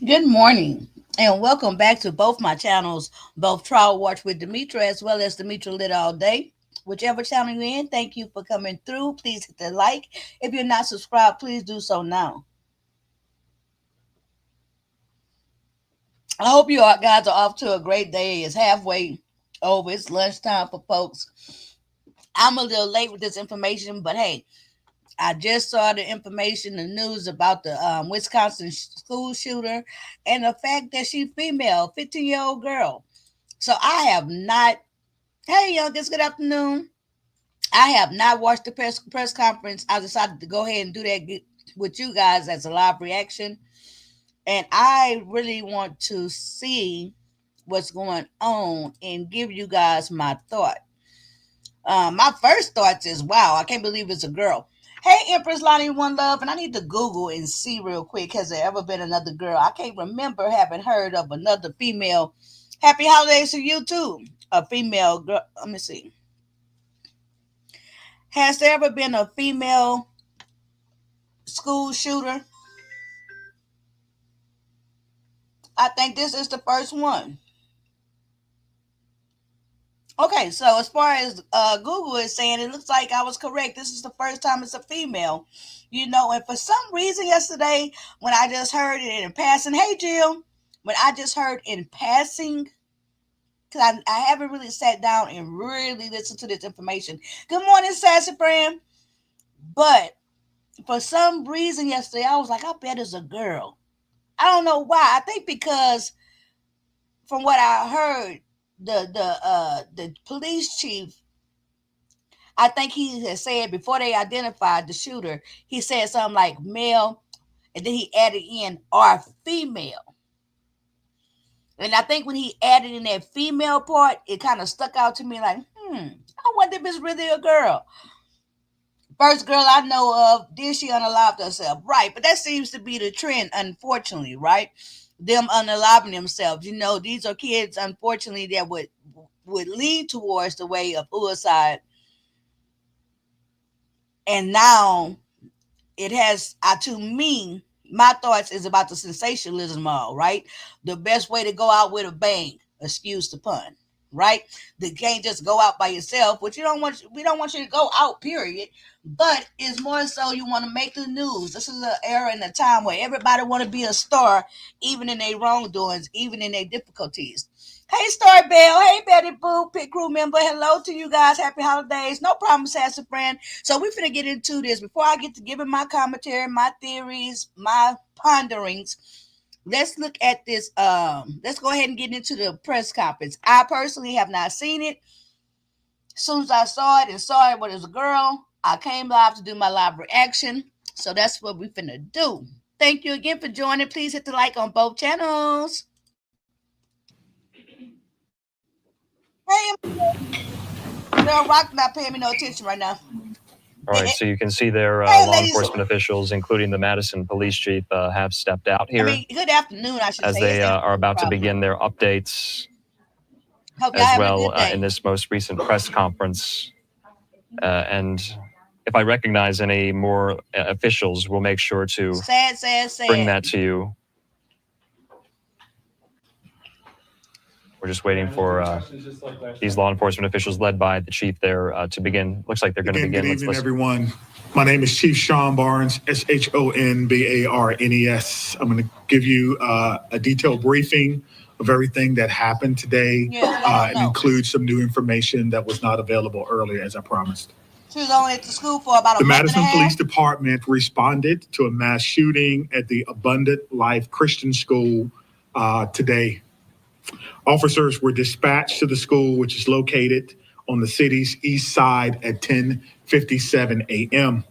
Good morning and welcome back to both my channels, both Trial Watch with Demetra as well as Demetra Lit All Day. Whichever channel you're in, thank you for coming through. Please hit the like. If you're not subscribed, please do so now. I hope you all guys are off to a great day. It's halfway over. It's lunchtime for folks. I'm a little late with this information, but hey, I just saw the information, the news about the Wisconsin school shooter and the fact that she's female, 15-year-old girl. So I have not. Hey, youngest, good afternoon. I have not watched the press conference. I decided to go ahead and do that with you guys as a live reaction, and I really want to see what's going on and give you guys my thought. My first thoughts is, wow, I can't believe it's a girl. Hey, Empress Lonnie One Love, and I need to Google and see real quick. Has there ever been another girl? I can't remember having heard of another female. Happy holidays to you too. A female girl. Let me see. Has there ever been a female school shooter? I think this is the first one. Okay, so as far as Google is saying, it looks like I was correct. This is the first time it's a female, and for some reason yesterday, when I just heard it in passing, hey Jill, when I just heard in passing, because I haven't really sat down and really listened to this information. Good morning, Sassy Brand. But for some reason yesterday, I was like, I bet it's a girl. I don't know why. I think because from what I heard, the police chief, I think he had said before they identified the shooter, he said something like male, and then he added in or female. And I think when he added in that female part, it kind of stuck out to me like, I wonder if it's really a girl. First girl I know of, then she unalived herself. Right, but that seems to be the trend, unfortunately, right? Them unaliving themselves. These are kids, unfortunately, that would lead towards the way of suicide. And now it has, to me, my thoughts is about the sensationalism, all right? The best way to go out with a bang, excuse the pun, right? You can't just go out by yourself, which we don't want you to go out, period. But it's more so you want to make the news. This is an era and a time where everybody want to be a star, even in their wrongdoings, even in their difficulties. Hey, Star Bell. Hey, Betty Boo, pit crew member. Hello to you guys. Happy holidays. No problem, Sassy Friend. So we're finna get into this. Before I get to giving my commentary, my theories, my ponderings, let's look at this. Let's go ahead and get into the press conference. I personally have not seen it. As soon as I saw it and saw it, was a girl, I came live to do my live reaction. So that's what we finna do. Thank you again for joining. Please hit the like on both channels. Hey, girl, Rock not paying me no attention right now. All right, so you can see there Hey, law ladies. enforcement officials, including the Madison police chief, have stepped out here good afternoon, I should as say. they are about to begin their updates Hope y'all as having a well good day. in this most recent press conference. And if I recognize any more officials, we'll make sure to bring that to you. We're just waiting for these law enforcement officials led by the chief there to begin. Looks like they're going to begin. Good evening, everyone. My name is Chief Sean Barnes, SHOnBARNES. I'm going to give you a detailed briefing of everything that happened today and include some new information that was not available earlier, as I promised. She was only at the school for about a month and a half. The Madison Police Department responded to a mass shooting at the Abundant Life Christian School today. Officers were dispatched to the school, which is located on the city's east side at 10:57 a.m.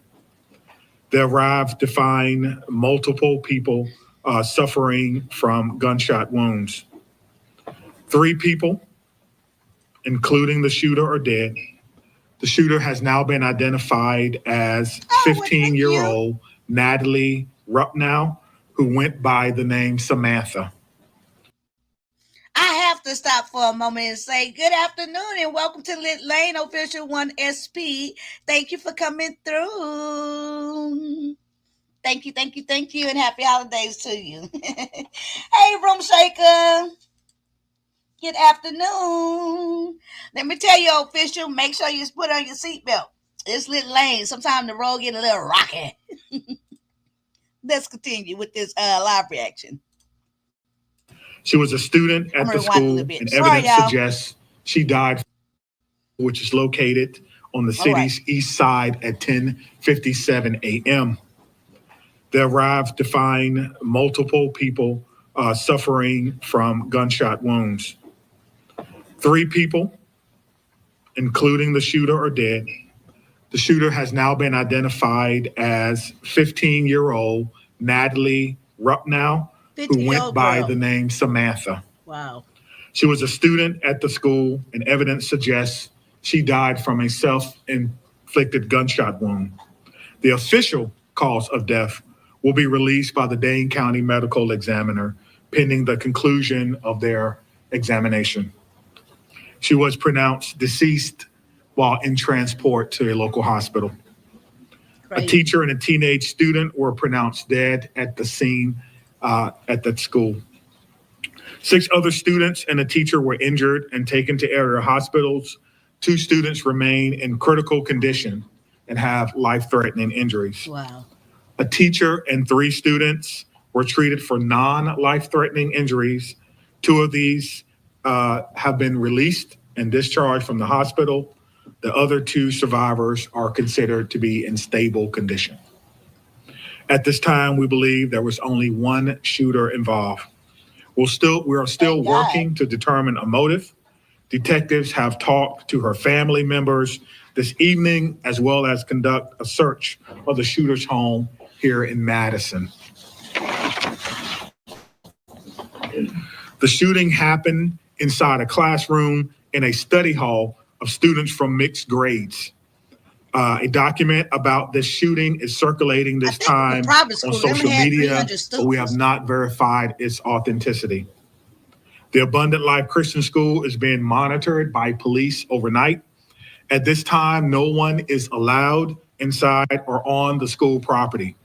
They arrived to find multiple people suffering from gunshot wounds. 3 people, including the shooter, are dead. The shooter has now been identified as 15-year-old Natalie Rupnow, who went by the name Samantha. I have to stop for a moment and say good afternoon and welcome to Lit Lane Official 1SP. Thank you for coming through. Thank you, and happy holidays to you. Hey, Room Shaker. Good afternoon. Let me tell you, official, make sure you put on your seatbelt. It's a little lane. Sometimes the road get a little rocky. Let's continue with this live reaction. She was a student at the school, and evidence suggests she died, which is located on the city's east side at 10:57 a.m. They arrived to find multiple people suffering from gunshot wounds. 3 people, including the shooter, are dead. The shooter has now been identified as 15-year-old Natalie Rupnow, who went by the name Samantha. Wow. She was a student at the school, and evidence suggests she died from a self-inflicted gunshot wound. The official cause of death will be released by the Dane County Medical Examiner pending the conclusion of their examination. She was pronounced deceased while in transport to a local hospital. Crazy. A teacher and a teenage student were pronounced dead at the scene at that school. 6 other students and a teacher were injured and taken to area hospitals. 2 students remain in critical condition and have life-threatening injuries. Wow. A teacher and 3 students were treated for non-life-threatening injuries. 2 of these have been released and discharged from the hospital. The other 2 survivors are considered to be in stable condition. At this time, we believe there was only one shooter involved. We are still working to determine a motive. Detectives have talked to her family members this evening, as well as conduct a search of the shooter's home here in Madison. The shooting happened inside a classroom in a study hall of students from mixed grades. A document about this shooting is circulating this time on social media, but we have not verified its authenticity. The Abundant Life Christian School is being monitored by police overnight. At this time, no one is allowed inside or on the school property.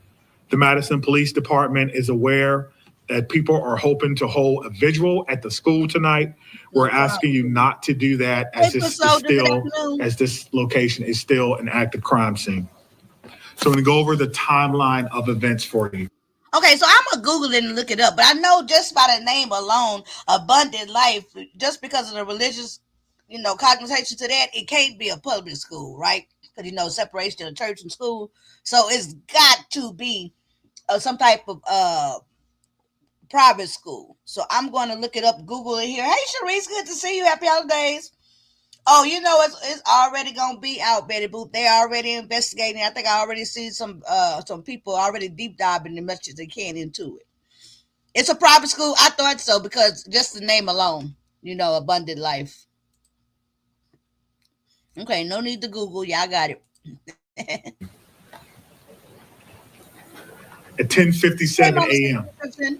The Madison Police Department is aware that people are hoping to hold a vigil at the school tonight. We're asking you not to do that as this location is still an active crime scene. So I'm going to go over the timeline of events for you. Okay, so I'm going to Google it and look it up, but I know just by the name alone, Abundant Life, just because of the religious, connotation to that, it can't be a public school, right? Because, separation of church and school. So it's got to be some type of private school. So I'm going to look it up, Google it here. Hey, Sharice, good to see you. Happy holidays. Oh, it's already going to be out, Betty Boop. They're already investigating. I think I already see some people already deep diving as much as they can into it. It's a private school. I thought so because just the name alone, Abundant Life. Okay, no need to Google. Y'all got it. At 10:57 a.m.,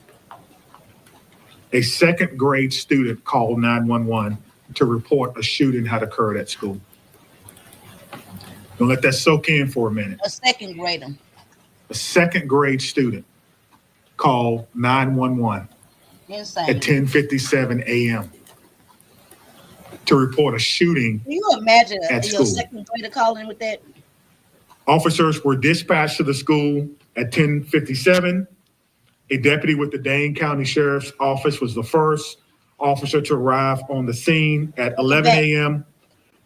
a second grade student called 911 to report a shooting had occurred at school. Don't let that soak in for a minute. A second grader. A second grade student called 911 at 10:57 a.m. to report a shooting. Can you imagine at your school. Second grader calling with that? Officers were dispatched to the school at 10:57. A deputy with the Dane County Sheriff's Office was the first officer to arrive on the scene at 11 a.m.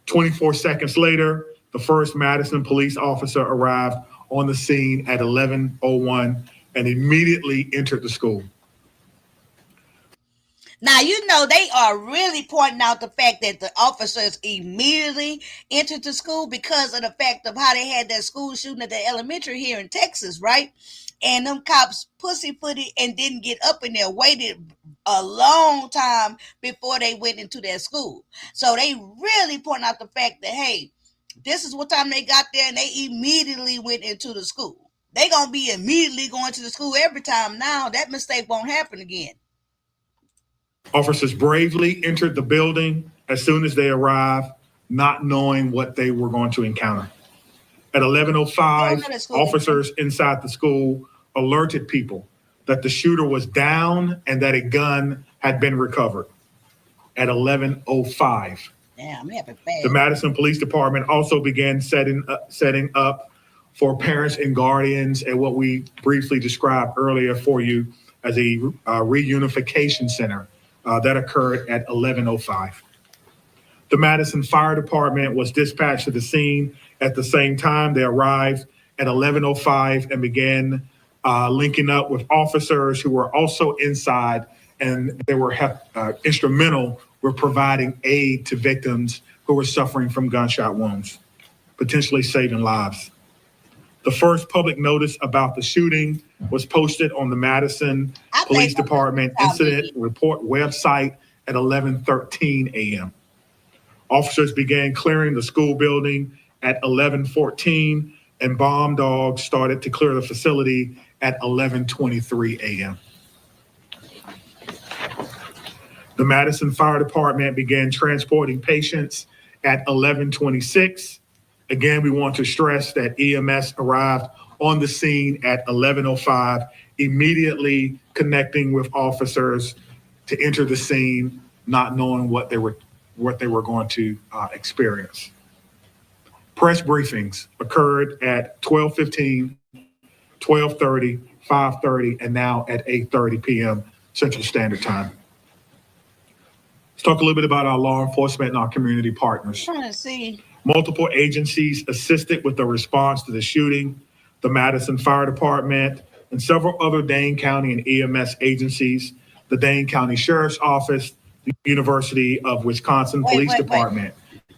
24 seconds later, the first Madison police officer arrived on the scene at 11:01 and immediately entered the school. Now, they are really pointing out the fact that the officers immediately entered the school because of the fact of how they had that school shooting at the elementary here in Texas, right? And them cops pussyfooted and didn't get up in there, waited a long time before they went into their school. So they really point out the fact that, hey, this is what time they got there and they immediately went into the school. They're going to be immediately going to the school every time now. That mistake won't happen again. Officers bravely entered the building as soon as they arrived, not knowing what they were going to encounter. At 11:05, officers inside the school alerted people that the shooter was down and that a gun had been recovered at 11:05. Damn, the Madison Police Department also began setting up for parents and guardians at what we briefly described earlier for you as a reunification center that occurred at 11:05. The Madison Fire Department was dispatched to the scene at the same time. They arrived at 11:05 and began linking up with officers who were also inside, and they were instrumental with providing aid to victims who were suffering from gunshot wounds, potentially saving lives. The first public notice about the shooting was posted on the Madison Police Department Incident Report website at 11:13 a.m. Officers began clearing the school building at 11:14, and bomb dogs started to clear the facility at 11:23 a.m. The Madison Fire Department began transporting patients at 11:26. Again, we want to stress that EMS arrived on the scene at 11:05, immediately connecting with officers to enter the scene, not knowing what they were going to experience. Press briefings occurred at 12:15, 12:30, 5:30, and now at 8:30 p.m. Central Standard Time. Let's talk a little bit about our law enforcement and our community partners. I'm trying to see. Multiple agencies assisted with the response to the shooting. The Madison Fire Department and several other Dane County and EMS agencies, the Dane County Sheriff's Office, the University of Wisconsin Police Department,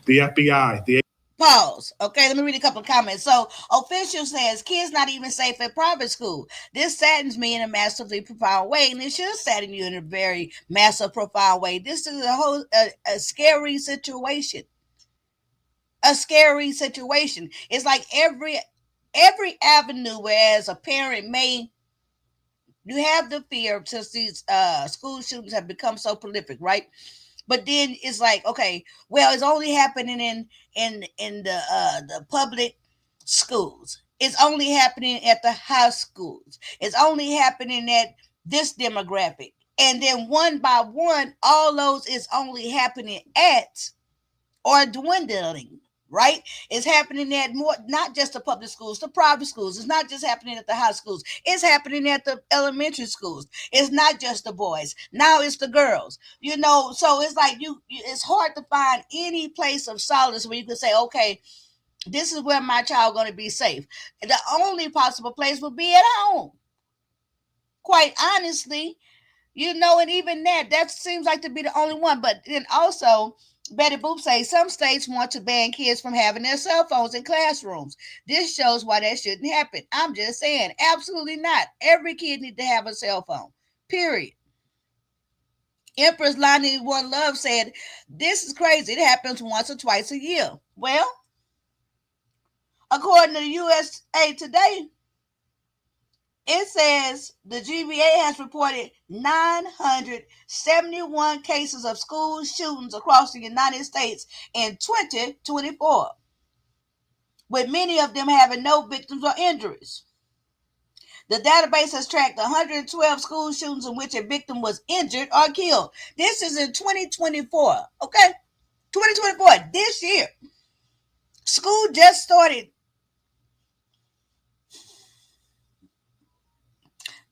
the FBI, the Pause. Okay, let me read a couple of comments. So, official says, kids not even safe at private school. This saddens me in a massively profound way, and it should sadden you in a very massive, profound way. This is a scary situation. A scary situation. It's like every avenue, whereas a parent you have the fear since these school shootings have become so prolific, right? But then it's like, okay, well, it's only happening in the public schools. It's only happening at the high schools. It's only happening at this demographic. And then one by one, all those is only happening at or dwindling, right? It's happening at more, not just the public schools, the private schools. It's not just happening at the high schools. It's happening at the elementary schools. It's not just the boys. Now it's the girls, so it's like it's hard to find any place of solace where you can say, okay, this is where my child going to be safe. The only possible place would be at home. Quite honestly, and even that seems like to be the only one. But then also, Betty Boop says some states want to ban kids from having their cell phones in classrooms. This shows why that shouldn't happen. I'm just saying, absolutely not. Every kid needs to have a cell phone, period. Empress Lonnie One Love said, this is crazy. It happens once or twice a year. Well, according to the USA Today, it says the GBA has reported 971 cases of school shootings across the United States in 2024, with many of them having no victims or injuries. The database has tracked 112 school shootings in which a victim was injured or killed. This is in 2024, okay? 2024, this year. School just started.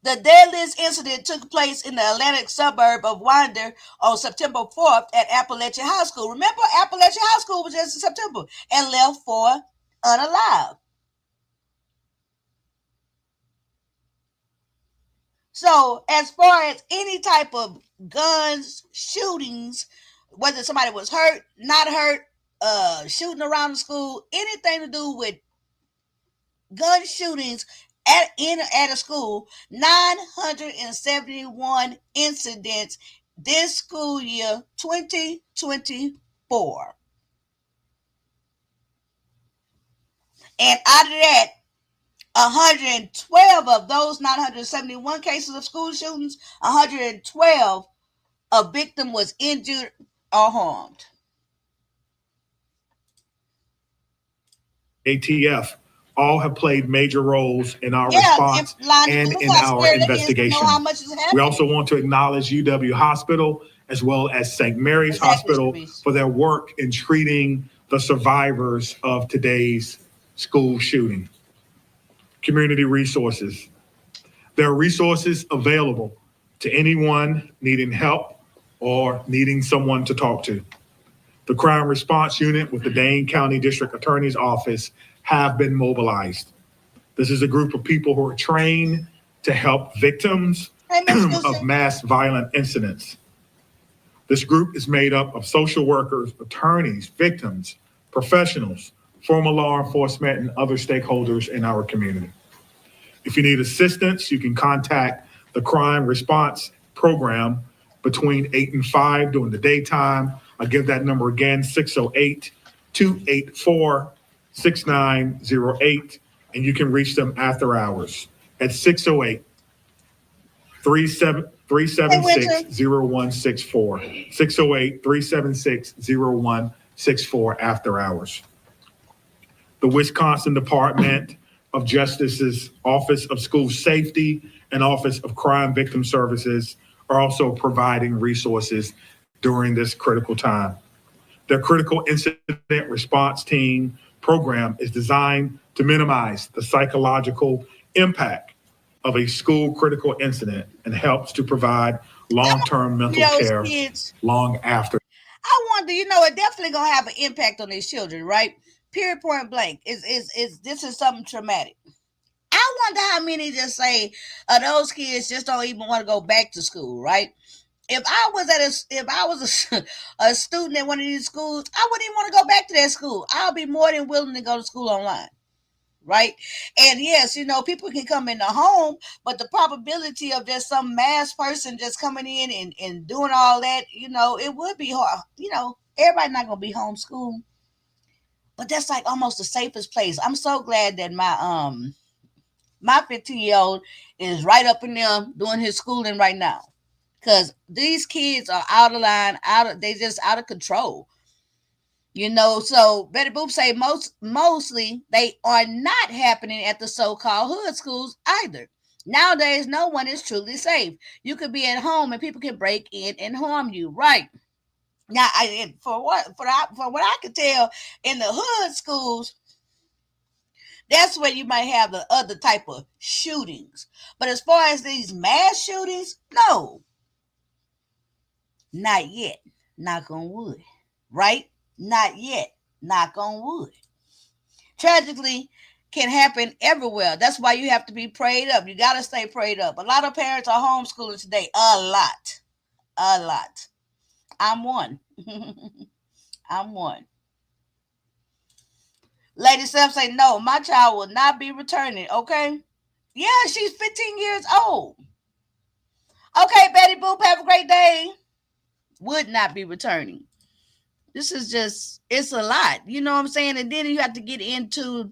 The deadliest incident took place in the Atlantic suburb of Winder on September 4th at Appalachian High School. Remember, Appalachian High School was just in September and left 4 unalive. So as far as any type of guns, shootings, whether somebody was hurt, not hurt, shooting around the school, anything to do with gun shootings at a school, 971 incidents this school year, 2024. And out of that, 112 of those 971 cases of school shootings, 112, a victim was injured or harmed. ATF all have played major roles in our response and in our investigation. We also want to acknowledge UW Hospital as well as St. Mary's Hospital for their work in treating the survivors of today's school shooting. Community resources. There are resources available to anyone needing help or needing someone to talk to. The Crime Response Unit with the Dane County District Attorney's Office have been mobilized. This is a group of people who are trained to help victims of mass violent incidents. This group is made up of social workers, attorneys, victims, professionals, former law enforcement, and other stakeholders in our community. If you need assistance, you can contact the Crime Response Program between 8 and 5 during the daytime. I'll give that number again, 608-284-6908, and you can reach them after hours at 608-376-0164, 608-376-0164 after hours. The Wisconsin Department of Justice's Office of School Safety and Office of Crime Victim Services are also providing resources during this critical time. Their Critical Incident Response Team program is designed to minimize the psychological impact of a school critical incident and helps to provide long-term mental care long after. I wonder, it definitely gonna have an impact on these children, right? Period, point blank. This is something traumatic. I wonder how many just say those kids just don't even want to go back to school, right? If I was a student at one of these schools, I wouldn't even want to go back to that school. I'll be more than willing to go to school online, right? And yes, people can come in the home, but the probability of just some mass person just coming in and doing all that, it would be hard. Everybody not gonna be homeschooled. But that's like almost the safest place. I'm so glad that my 15-year-old is right up in there doing his schooling right now. Because these kids are out of line, they just out of control. So Betty Boop say mostly they are not happening at the so-called hood schools either. Nowadays, no one is truly safe. You could be at home and people can break in and harm you, right? Now, for what I could tell, in the hood schools, that's where you might have the other type of shootings. But as far as these mass shootings, no, not yet. Knock on wood, right? Not yet. Knock on wood. Tragically, can happen everywhere. That's why you have to be prayed up. You got to stay prayed up. A lot of parents are homeschooling today. A lot. I'm one. I'm one. Lady Self say, no, my child will not be returning. Okay. Yeah, she's 15 years old. Okay, Betty Boop, have a great day. Would not be returning. This is just, it's a lot. You know what I'm saying? And then you have to get into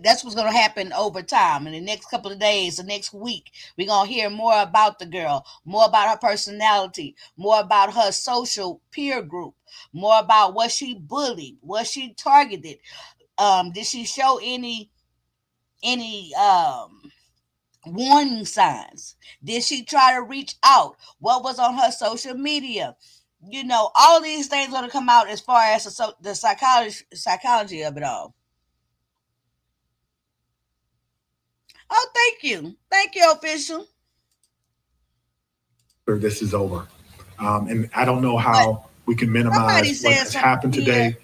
that's what's going to happen over time. In the next couple of days, the next week, we're going to hear more about the girl, more about her personality, more about her social peer group, more about was she bullied, was she targeted, did she show any warning signs, did she try to reach out, what was on her social media? All these things are going to come out as far as the psychology of it all. Oh, thank you, official. This is over, and I don't know how we can minimize what has happened today,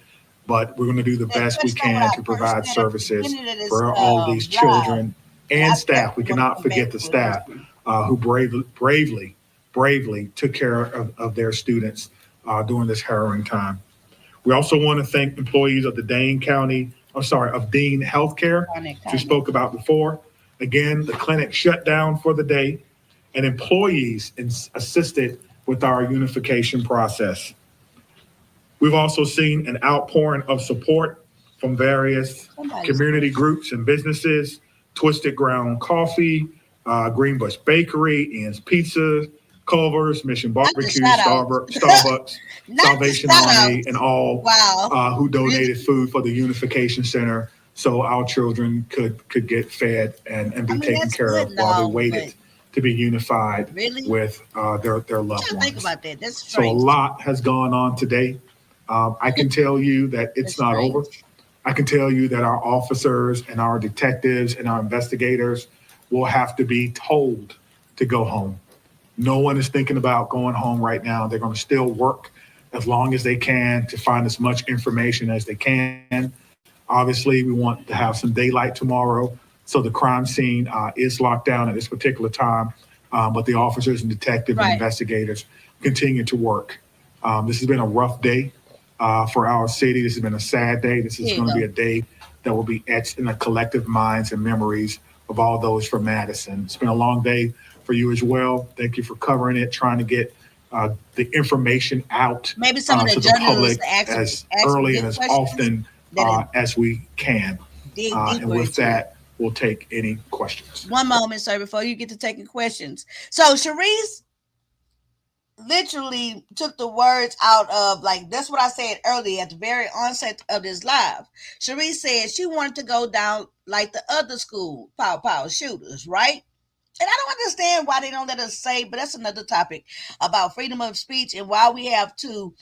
but we're going to do the best we can to provide services for all these children and staff. We cannot forget the staff who bravely took care of their students during this harrowing time. We also want to thank employees of the Dean Healthcare, which we spoke about before. Again, the clinic shut down for the day, and employees assisted with our unification process. We've also seen an outpouring of support from various community groups and businesses: Twisted Ground Coffee, Greenbush Bakery, Ian's Pizza, Culver's, Mission Barbecue, Starbucks, Salvation Army, and all who donated food for the Unification Center so our children could get fed and be taken care of while they waited to be unified with their loved ones. Think about that. That's so a lot has gone on today. I can tell you that it's not over. I can tell you that our officers and our detectives and our investigators will have to be told to go home. No one is thinking about going home right now. They're going to still work as long as they can to find as much information as they can. Obviously, we want to have some daylight tomorrow, so the crime scene is locked down at this particular time, but the officers and detectives and investigators continue to work. This has been a rough day for our city. This has been a sad day. This is going to be a day that will be etched in the collective minds and memories of all those from Madison. It's been a long day for you as well. Thank you for covering it, trying to get the information out maybe some of the to the public as early and as often as we can. And with that, we'll take any questions. One moment, sir, before you get to taking questions. So Sharice literally took the words out of, like, that's what I said earlier at the very onset of this live. Sharice said she wanted to go down like the other school pow shooters, right? And I don't understand why they don't let us say, but that's another topic about freedom of speech and why we have to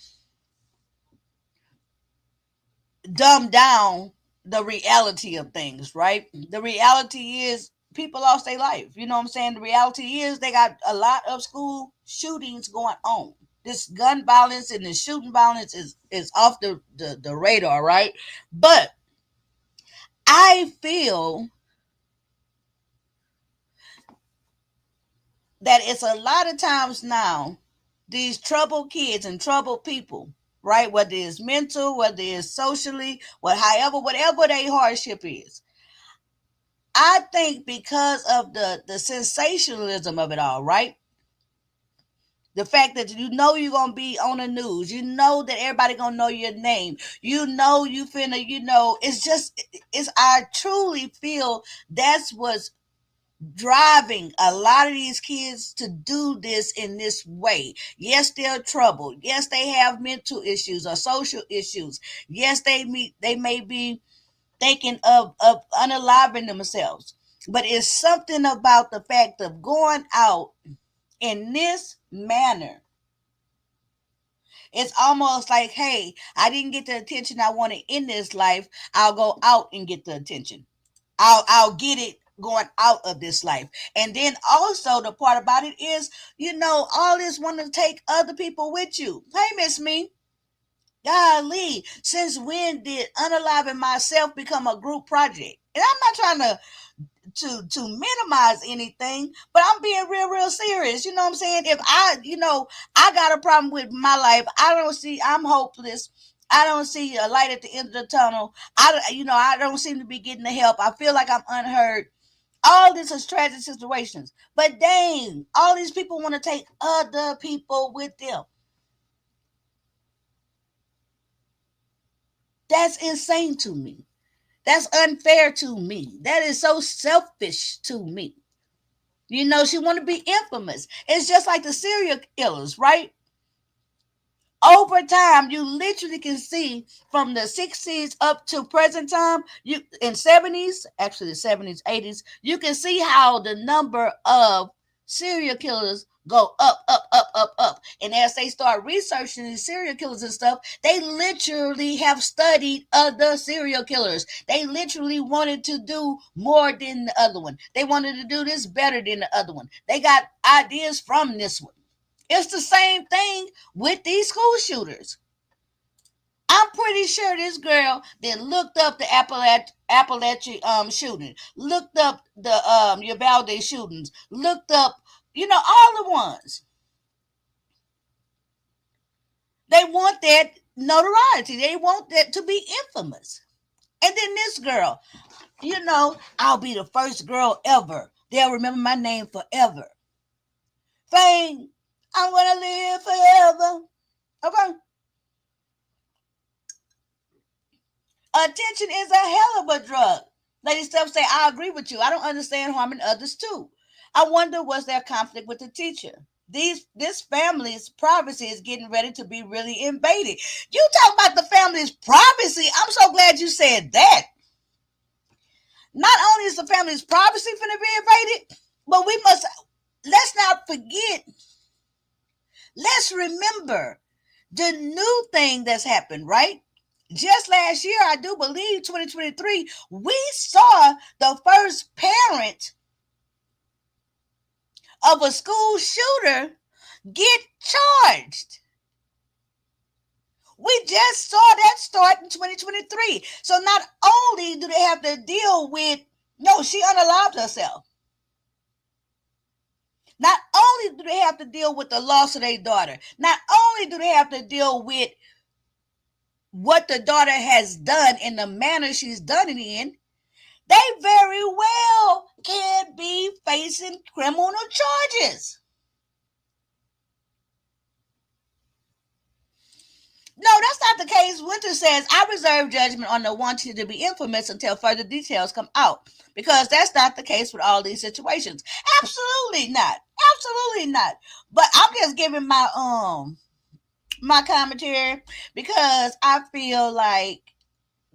dumb down the reality of things, right? The reality is people lost their life. You know what I'm saying? The reality is they got a lot of school shootings going on. This gun violence and the shooting violence is off the radar, right? But I feel that it's a lot of times now, these troubled kids and troubled people, right? Whether it's mental, whether it's socially, whatever their hardship is. I think because of the sensationalism of it all, right? The fact that you know you're going to be on the news, you know that everybody going to know your name, you know you finna, you know, I truly feel that's what's driving a lot of these kids to do this in this way. Yes, they're troubled. Yes, they have mental issues or social issues. Yes, they may be thinking of unaliving themselves. But it's something about the fact of going out in this manner. It's almost like, hey, I didn't get the attention I wanted in this life. I'll go out and get the attention. I'll get it going out of this life. And then also the part about it is, you know, all this wanting to take other people with you. Hey, Miss Me. Golly, since when did unaliving myself become a group project? And I'm not trying to minimize anything, but I'm being real serious. You know what I'm saying? If I got a problem with my life, I'm hopeless. I don't see a light at the end of the tunnel. I don't seem to be getting the help. I feel like I'm unheard. All this is tragic situations. But dang, all these people want to take other people with them. That's insane to me. That's unfair to me. That is so selfish to me. You know, she want to be infamous. It's just like the serial killers, right? Over time, you literally can see from the 60s up to present time, in 70s, actually the 70s, 80s, you can see how the number of serial killers go up. And as they start researching these serial killers and stuff, they literally have studied other serial killers. They literally wanted to do more than the other one. They wanted to do this better than the other one. They got ideas from this one. It's the same thing with these school shooters. I'm pretty sure this girl then looked up the Appalachia shooting, looked up the Uvalde shootings, looked up, all the ones. They want that notoriety. They want that to be infamous. And then this girl, I'll be the first girl ever. They'll remember my name forever. Fame, I'm going to live forever. Okay. Attention is a hell of a drug. Lady Steph say, I agree with you. I don't understand harming others too. I wonder, was there conflict with the teacher? This family's privacy is getting ready to be really invaded. You talk about the family's privacy. I'm so glad you said that. Not only is the family's privacy going to be invaded, but let's not forget, let's remember the new thing that's happened, right? Just last year, I do believe 2023, we saw the first parent of a school shooter get charged. We just saw that start in 2023. So not only do they have to deal with, no, she unalived herself. Not only do they have to deal with the loss of their daughter, not only do they have to deal with what the daughter has done in the manner she's done it in, they very well can be facing criminal charges. No, that's not the case. Winter says, I reserve judgment on the wanting to be infamous until further details come out, because that's not the case with all these situations. Absolutely not. Absolutely not. But I'm just giving my commentary, because I feel like,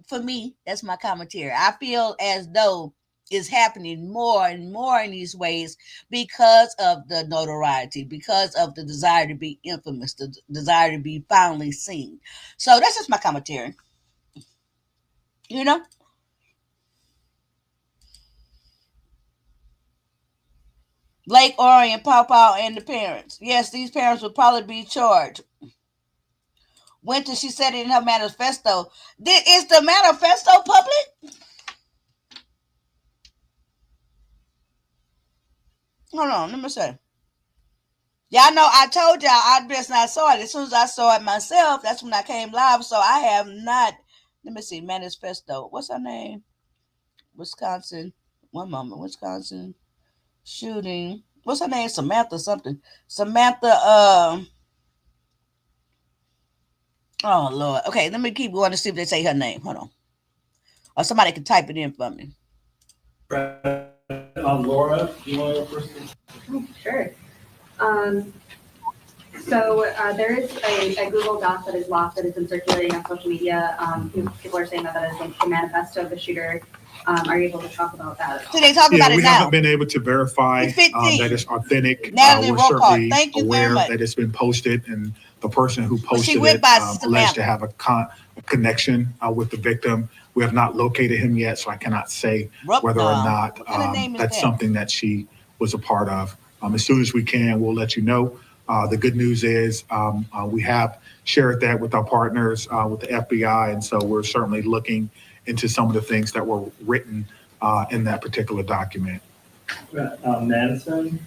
for me, that's my commentary. I feel as though it's happening more and more in these ways because of the notoriety, because of the desire to be infamous, the desire to be finally seen. So that's just my commentary. You know? Lake Orion, Paw and the parents. Yes, these parents would probably be charged. Winter, she said it in her manifesto. Is the manifesto public? Hold on, let me say. Y'all know I told y'all I just not saw it. As soon as I saw it myself, that's when I came live. So I have not. Let me see. Manifesto. What's her name? Wisconsin. One moment. Wisconsin shooting. What's her name? Samantha something. Samantha. Oh Lord. Okay, let me keep going to see if they say her name. Hold on. Or somebody can type it in for me. Laura, you want to go first? Oh, sure. So there is a Google Doc that is locked that has been circulating on social media. People are saying that is the manifesto of the shooter. Are you able to talk about that? So they talk about it now. We haven't been able to verify that it's authentic. Natalie we're certainly Thank you aware very much. that it's been posted, and the person who posted went it by alleged to have a connection with the victim. We have not located him yet, so I cannot say whether or not that's something that she was a part of. As soon as we can, we'll let you know. The good news is we have shared that with our partners, with the FBI, and so we're certainly looking into some of the things that were written in that particular document. Madison?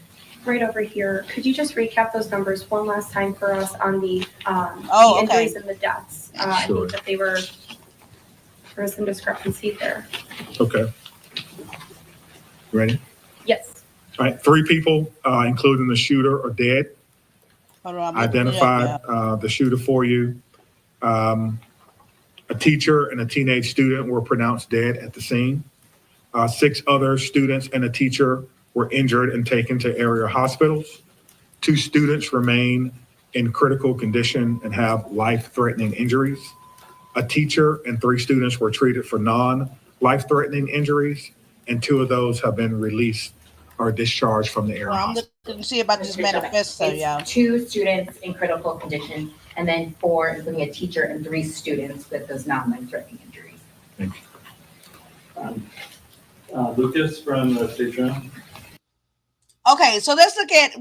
Right over here. Could you just recap those numbers one last time for us on the injuries and the deaths? Sure. I think that there was some discrepancy there. Okay. Ready? Yes. All right. 3 people, including the shooter, are dead. Identified the shooter for you. A teacher and a teenage student were pronounced dead at the scene. 6 other students and a teacher were injured and taken to area hospitals. 2 students remain in critical condition and have life-threatening injuries. A teacher and 3 students were treated for non-life-threatening injuries, and 2 of those have been released or discharged from the area hospital. I'm looking to see about this manifesto, y'all. 2 students in critical condition, and then 4, including a teacher, and 3 students with those non-life-threatening injuries. Thank you. Lucas from the State Journal. Okay, so let's look at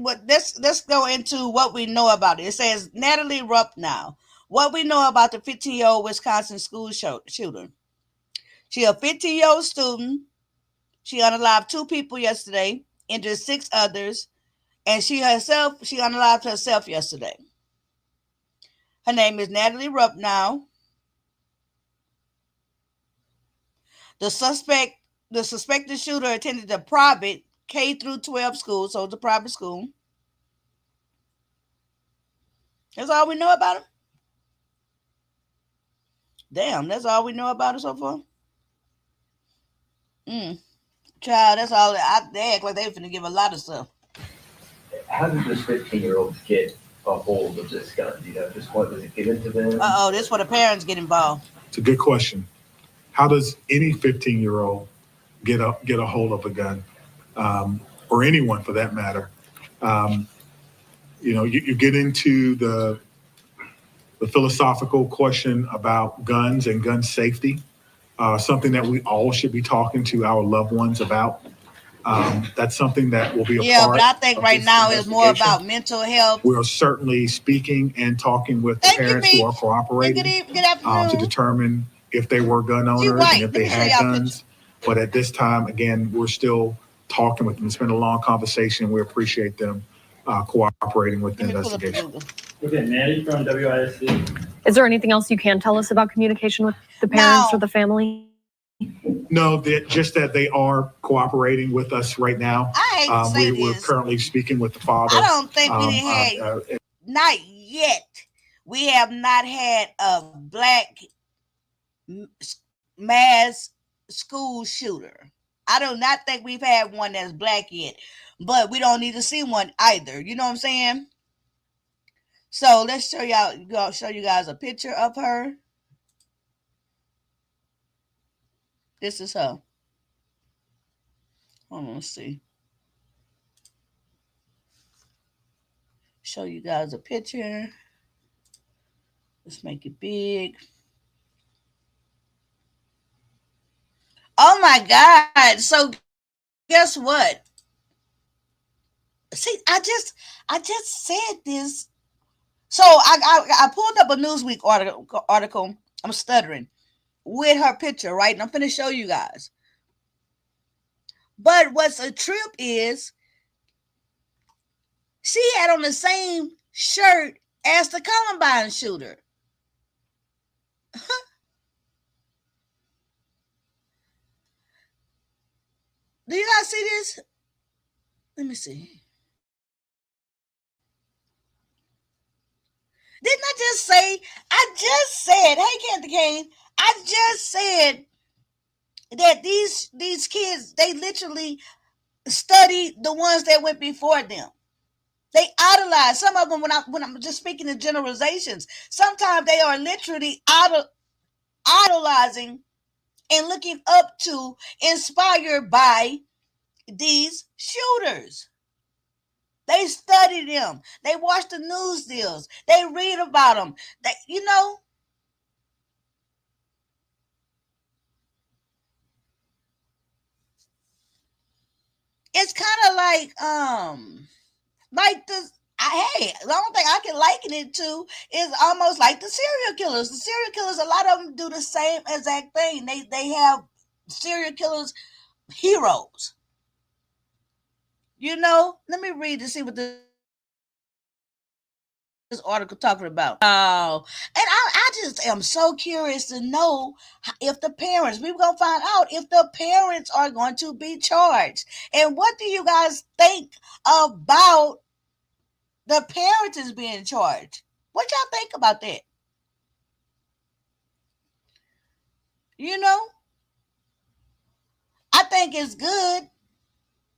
let's go into what we know about it. It says Natalie Rupp now. What we know about the 15-year-old Wisconsin school shooter. She a 15-year-old student. She unalived 2 people yesterday, injured 6 others, and she unalived herself yesterday. Her name is Natalie Rupp now. The suspected shooter attended a private K through 12 school, so it's a private school. That's all we know about him. Damn, that's all we know about it so far. Child, that's all. They act like they finna give a lot of stuff. How did this 15-year-old get a hold of this gun? Just what was it given to them? This is where the parents get involved. It's a good question. How does any 15-year-old get a hold of a gun, or anyone for that matter. You get into the philosophical question about guns and gun safety, something that we all should be talking to our loved ones about. That's something that will be a part. But I think right now it's more about mental health. We are certainly speaking and talking with the parents who are cooperating to determine if they were gun owners and if they had guns. But at this time, again, we're still talking with them. It's been a long conversation. We appreciate them cooperating with the investigation. Okay, Maddie from WISC. Is there anything else you can tell us about communication with the parents or the family? No, just that they are cooperating with us right now. We're currently speaking with the father. I don't think we not yet. We have not had a black mass school shooter. I do not think we've had one that's black yet, but we don't need to see one either. You know what I'm saying? So let's show you guys a picture of her. This is her. Hold on, let's see. Show you guys a picture. Let's make it big. Oh my God. So guess what? See, I just said this. So I pulled up a Newsweek article. I'm stuttering. With her picture, right? And I'm going to show you guys. But what's a trip is she had on the same shirt as the Columbine shooter. Do you guys see this? Let me see. Didn't I just say? I just said, hey, Candy Cane, I just said that these kids, they literally studied the ones that went before them. They idolize some of them. When I'm just speaking in generalizations, sometimes they are literally idolizing and looking up to, inspired by these shooters. They study them. They watch the news deals. They read about them. It's kind of like this. The only thing I can liken it to is almost like the serial killers. The serial killers, a lot of them do the same exact thing. They have serial killers heroes. Let me read to see what this article talking about. And I just am so curious to know if the parents, we're going to find out if the parents are going to be charged. And what do you guys think about the parents is being charged? What y'all think about that? I think it's good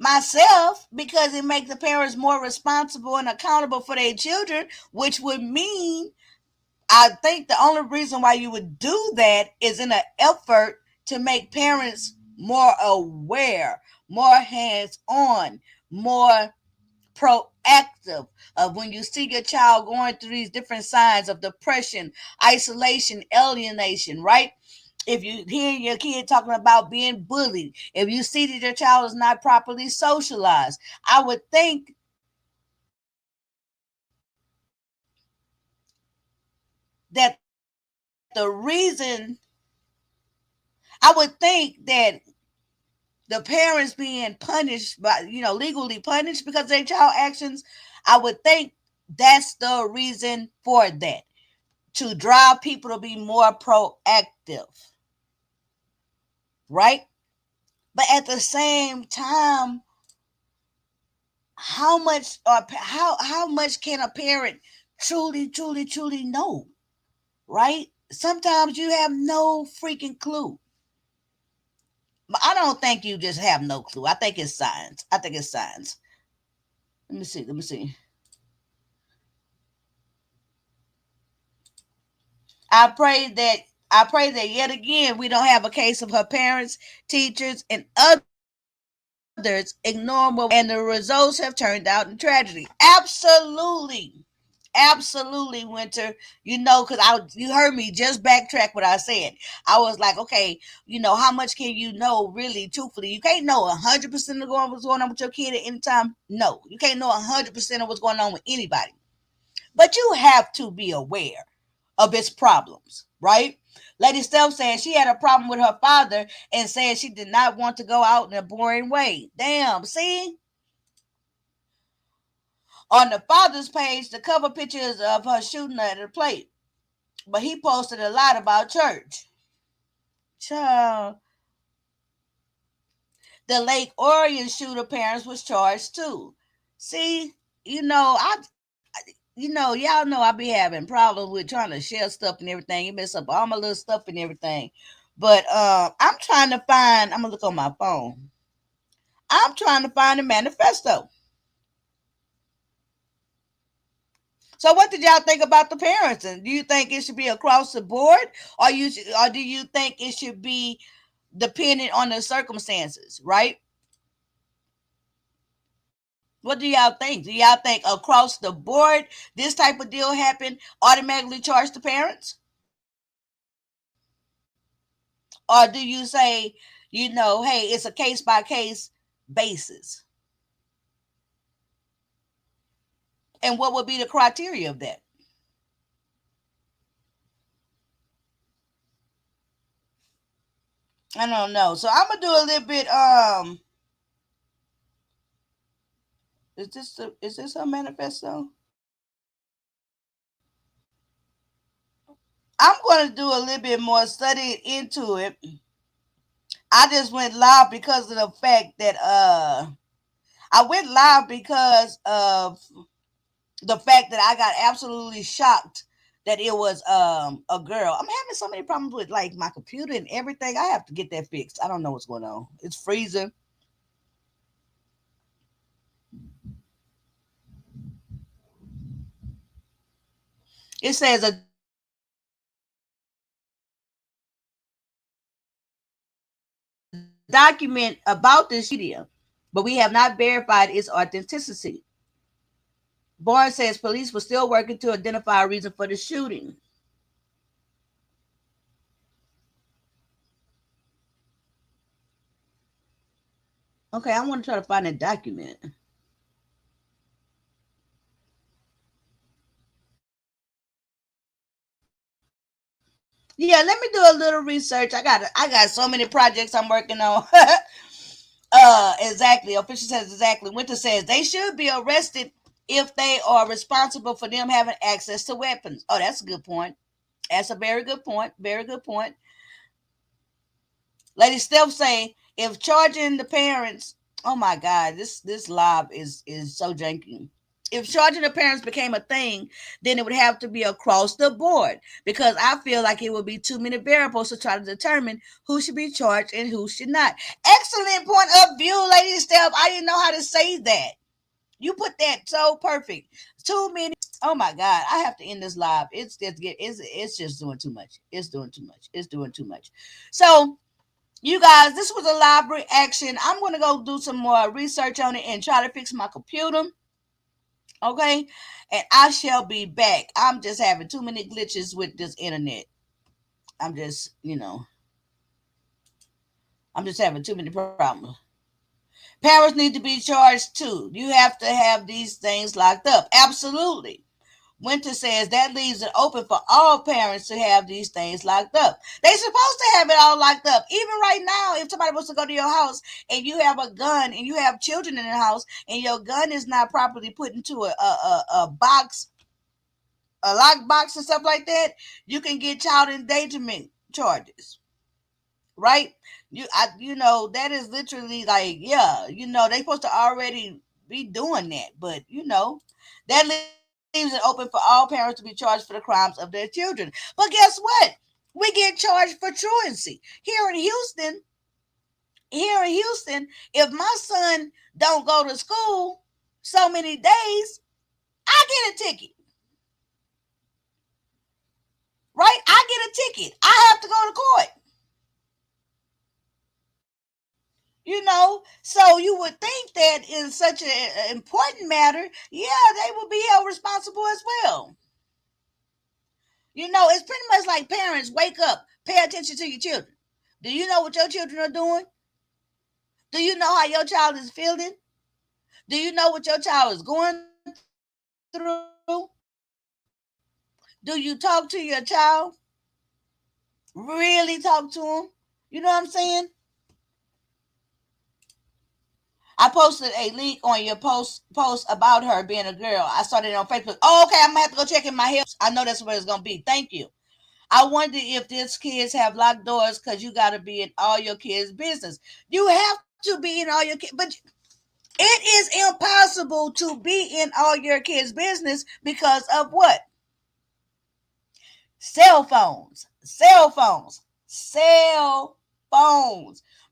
myself because it makes the parents more responsible and accountable for their children, which would mean, I think the only reason why you would do that is in an effort to make parents more aware, more hands-on, more proactive of when you see your child going through these different signs of depression, isolation, alienation, right? If you hear your kid talking about being bullied, if you see that your child is not properly socialized, I would think that the parents being punished by, legally punished because of their child actions, I would think that's the reason for that, to drive people to be more proactive, right? But at the same time, how much can a parent truly know, right? Sometimes you have no freaking clue. I don't think you just have no clue. I think it's science. Let me see. I pray that I pray that yet again we don't have a case of her parents, teachers, and others ignoring what, and the results have turned out in tragedy. Absolutely. Absolutely, Winter. Because you heard me just backtrack what I said. I was like, okay, how much can you know really, truthfully? You can't know 100% of what's going on with your kid at any time. No, you can't know 100% of what's going on with anybody. But you have to be aware of its problems, right? Lady Steph said she had a problem with her father and said she did not want to go out in a boring way. Damn, see? On the father's page, the cover picture is of her shooting at a plate, but he posted a lot about church. Child. The Lake Orion shooter parents was charged too. See, y'all know I be having problems with trying to share stuff and everything. You mess up all my little stuff and everything. But I'm trying to find, I'm gonna look on my phone. I'm trying to find the manifesto. So what did y'all think about the parenting? Do you think it should be across the board, or do you think it should be dependent on the circumstances, right? What do y'all think? Do y'all think across the board this type of deal happen, automatically charge the parents? Or do you say, hey, it's a case by case basis? And what would be the criteria of that? I don't know. So I'm gonna do a little bit. Is this a manifesto? I'm going to do a little bit more study into it. I just went live because of the fact that I went live because of the fact that I got absolutely shocked that it was a girl. I'm having so many problems with like my computer and everything. I have to get that fixed. I don't know what's going on. It's freezing. It says a document about this media, but we have not verified its authenticity. Barnes says police were still working to identify a reason for the shooting. Okay, I want to try to find a document. Yeah, let me do a little research. I got so many projects I'm working on. Exactly. Official says exactly. Winter says they should be arrested if they are responsible for them having access to weapons. Oh, that's a good point. That's a very good point. Very good point. Lady Steph saying if charging the parents, oh my God, this live is so janky. If charging the parents became a thing, then it would have to be across the board, because I feel like it would be too many variables to try to determine who should be charged and who should not. Excellent point of view, Lady Steph. I didn't know how to say that. You put that so perfect. Too many. Oh my God, I have to end this live. It's just doing too much. It's doing too much. It's doing too much. So, you guys, this was a live reaction. I'm going to go do some more research on it and try to fix my computer. Okay, and I shall be back. I'm just having too many glitches with this internet. I'm just having too many problems. Parents need to be charged too. You have to have these things locked up. Absolutely. Winter says that leaves it open for all parents to have these things locked up. They're supposed to have it all locked up. Even right now, if somebody wants to go to your house and you have a gun and you have children in the house and your gun is not properly put into a box, a lock box and stuff like that, you can get child endangerment charges. Right? That is literally like, yeah, they're supposed to already be doing that. But that leaves it open for all parents to be charged for the crimes of their children. But guess what? We get charged for truancy. Here in Houston, if my son don't go to school so many days, I get a ticket. right? I get a ticket. I have to go to court. So you would think that in such an important matter, they would be held responsible as well. It's pretty much like parents, wake up, pay attention to your children. Do you know what your children are doing? Do you know how your child is feeling? Do you know what your child is going through? Do you talk to your child? Really talk to them? You know what I'm saying? I posted a link on your post about her being a girl. I started it on Facebook. Oh, okay, I'm going to have to go check in my hips. I know that's where it's going to be. Thank you. I wonder if these kids have locked doors because you got to be in all your kids' business. You have to be in all your kids, but it is impossible to be in all your kids' business because of what? Cell phones.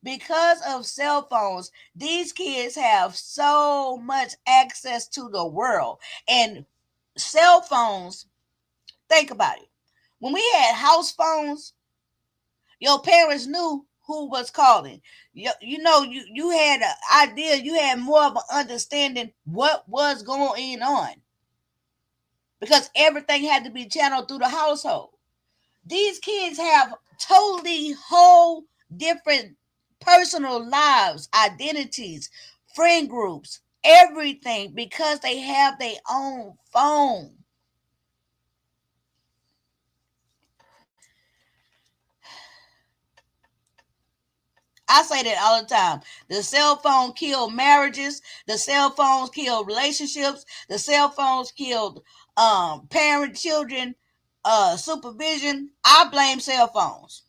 Because of cell phones, these kids have so much access to the world. And cell phones, think about it. When we had house phones, your parents knew who was calling. You had an idea, you had more of an understanding what was going on. Because everything had to be channeled through the household. These kids have totally whole different personal lives, identities, friend groups, everything because they have their own phone. I say that all the time. The cell phone killed marriages. The cell phones killed relationships. The cell phones killed parent-children supervision. I blame cell phones.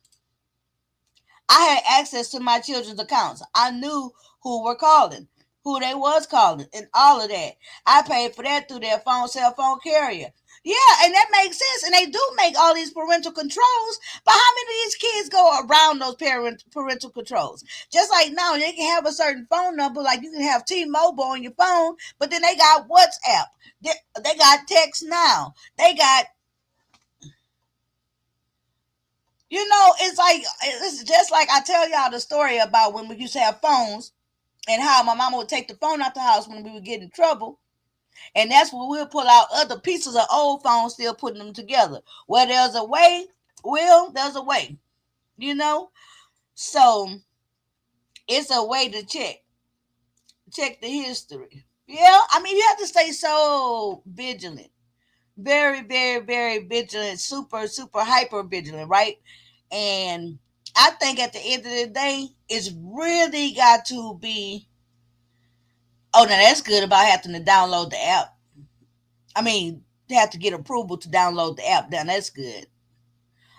I had access to my children's accounts. I knew who were calling, who they was calling, and all of that. I paid for that through their cell phone carrier. Yeah, and that makes sense. And they do make all these parental controls. But how many of these kids go around those parental controls? Just like now, they can have a certain phone number, like you can have T-Mobile on your phone, but then they got WhatsApp. They got Text Now. They got, it's just like I tell y'all the story about when we used to have phones and how my mama would take the phone out the house when we would get in trouble. And that's when we'll pull out other pieces of old phones, still putting them together. Where there's a way, there's a way, So it's a way to check the history. Yeah, I mean, you have to stay so vigilant. Very, very, very vigilant, super, super hyper vigilant, right? And I think at the end of the day, it's really got to be, oh, now that's good about having to download the app. I mean, they have to get approval to download the app. Now that's good.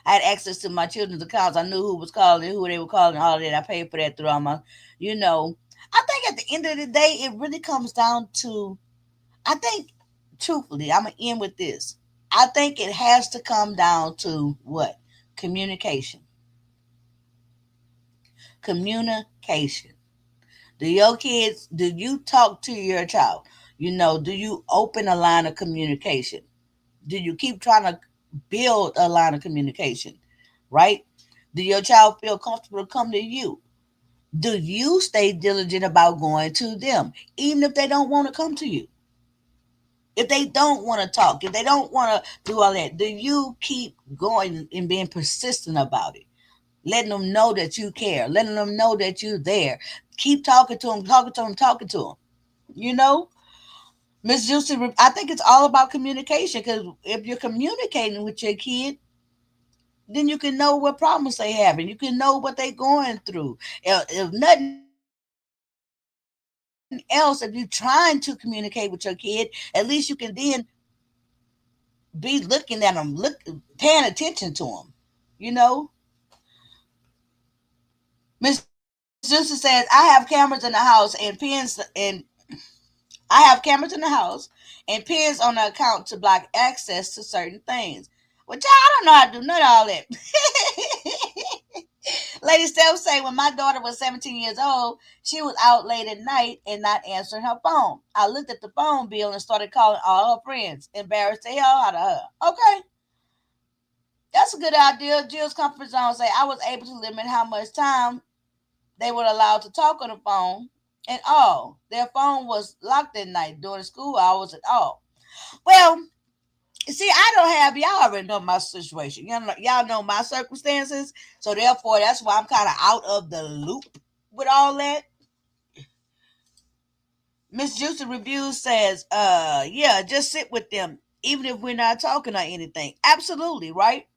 I had access to my children's accounts. I knew who was calling, who they were calling, all of that. I paid for that through all my, I think at the end of the day, it really comes down to, I think, truthfully, I'm going to end with this. I think it has to come down to what? Communication. Communication. Do you talk to your child? Do you open a line of communication? Do you keep trying to build a line of communication? Right? Do your child feel comfortable to come to you? Do you stay diligent about going to them, even if they don't want to come to you? If they don't want to talk, if they don't want to do all that, do you keep going and being persistent about it? Letting them know that you care, letting them know that you're there. Keep talking to them. Miss Juicy, I think it's all about communication, because if you're communicating with your kid, then you can know what problems they have and you can know what they're going through. If nothing else, if you're trying to communicate with your kid, at least you can then be looking at them, paying attention to them. Miss Juicy says, I have cameras in the house and pins on the account to block access to certain things. Which I don't know how to do none of all that. Lady Steph say, when my daughter was 17 years old, she was out late at night and not answering her phone. I looked at the phone bill and started calling all her friends, embarrassed the hell out of her. Okay. That's a good idea. Jill's comfort zone say I was able to limit how much time they were allowed to talk on the phone and all. Their phone was locked at night during school hours at all. Well, see, I don't have, y'all already know my situation. Y'all know my circumstances. So therefore, that's why I'm kind of out of the loop with all that. Miss Juicy Reviews says, yeah, just sit with them, even if we're not talking or anything. Absolutely, right?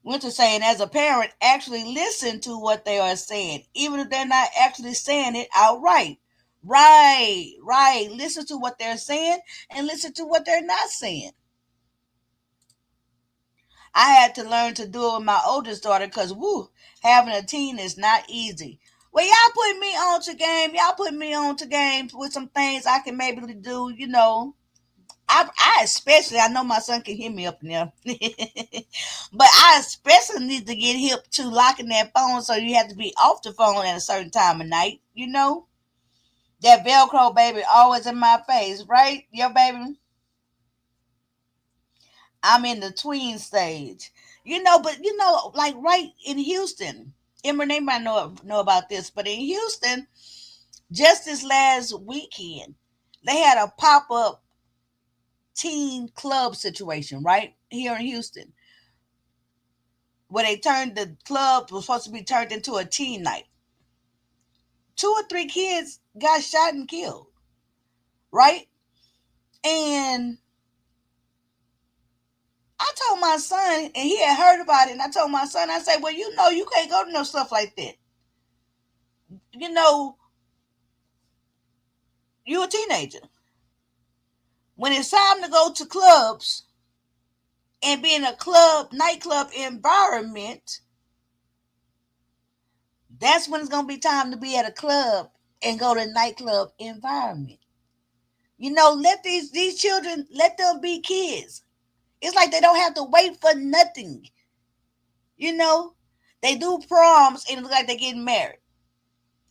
Winter saying, as a parent, actually listen to what they are saying, even if they're not actually saying it outright. Right. Listen to what they're saying and listen to what they're not saying. I had to learn to do it with my oldest daughter because, having a teen is not easy. Well, y'all put me on to game. Y'all put me on to games with some things I can maybe do, I especially, I know my son can hear me up in there, but I especially need to get hip to locking that phone so you have to be off the phone at a certain time of night, That Velcro baby always in my face, right? Your baby? I'm in the tween stage. Like right in Houston. Renee might know about this, but in Houston, just this last weekend, they had a pop-up teen club situation, right? Here in Houston. Where they turned the club was supposed to be turned into a teen night. 2 or 3 kids got shot and killed. Right? And I told my son, and he had heard about it, and I told my son, I said, well, you can't go to no stuff like that. You're a teenager. When it's time to go to clubs and be in a nightclub environment, that's when it's going to be time to be at a club and go to a nightclub environment. Let these children, let them be kids. It's like they don't have to wait for nothing. They do proms and it looks like they're getting married.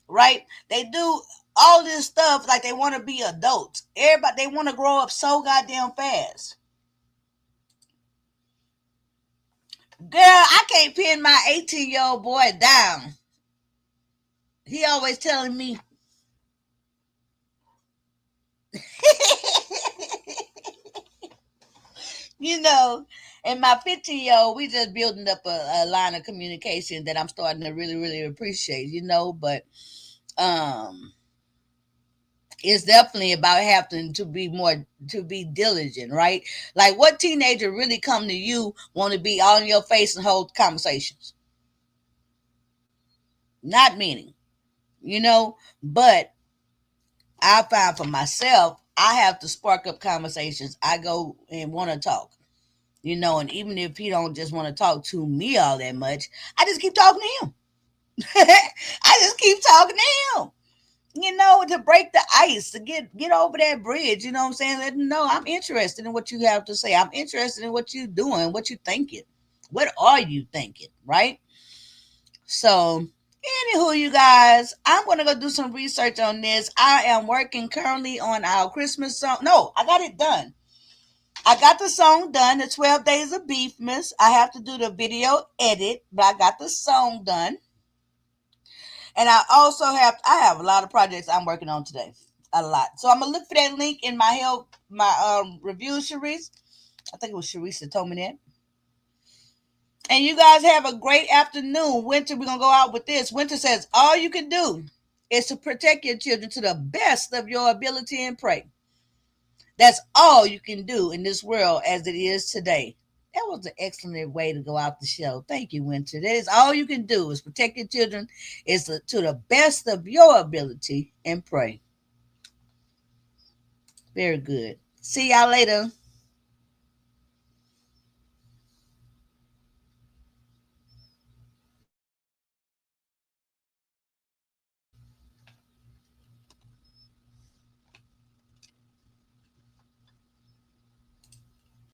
Right? They do all this stuff like they want to be adults. Everybody, they want to grow up so goddamn fast. Girl, I can't pin my 18-year-old boy down. He always telling me, and my 15-year-old, we just building up a line of communication that I'm starting to really, really appreciate, but it's definitely about having to be diligent, right? Like, what teenager really come to you want to be all in your face and hold conversations? Not many, but I find for myself, I have to spark up conversations. I go and want to talk, and even if he don't just want to talk to me all that much, I just keep talking to him. I just keep talking to him. To break the ice, to get over that bridge, what I'm saying? Let them know I'm interested in what you have to say. I'm interested in what you're doing, what you're thinking. What are you thinking, right? So, anywho, you guys, I'm going to go do some research on this. I am working currently on our Christmas song. No, I got it done. I got the song done, the 12 Days of Beefmas. I have to do the video edit, but I got the song done. And I also have a lot of projects I'm working on today. A lot. So I'm going to look for that link in my review, Sharice. I think it was Sharice that told me that. And you guys have a great afternoon. Winter, we're going to go out with this. Winter says, all you can do is to protect your children to the best of your ability and pray. That's all you can do in this world as it is today. That was an excellent way to go out the show. Thank you, Winter. That is all you can do is protect your children is to the best of your ability and pray. Very good. See y'all later.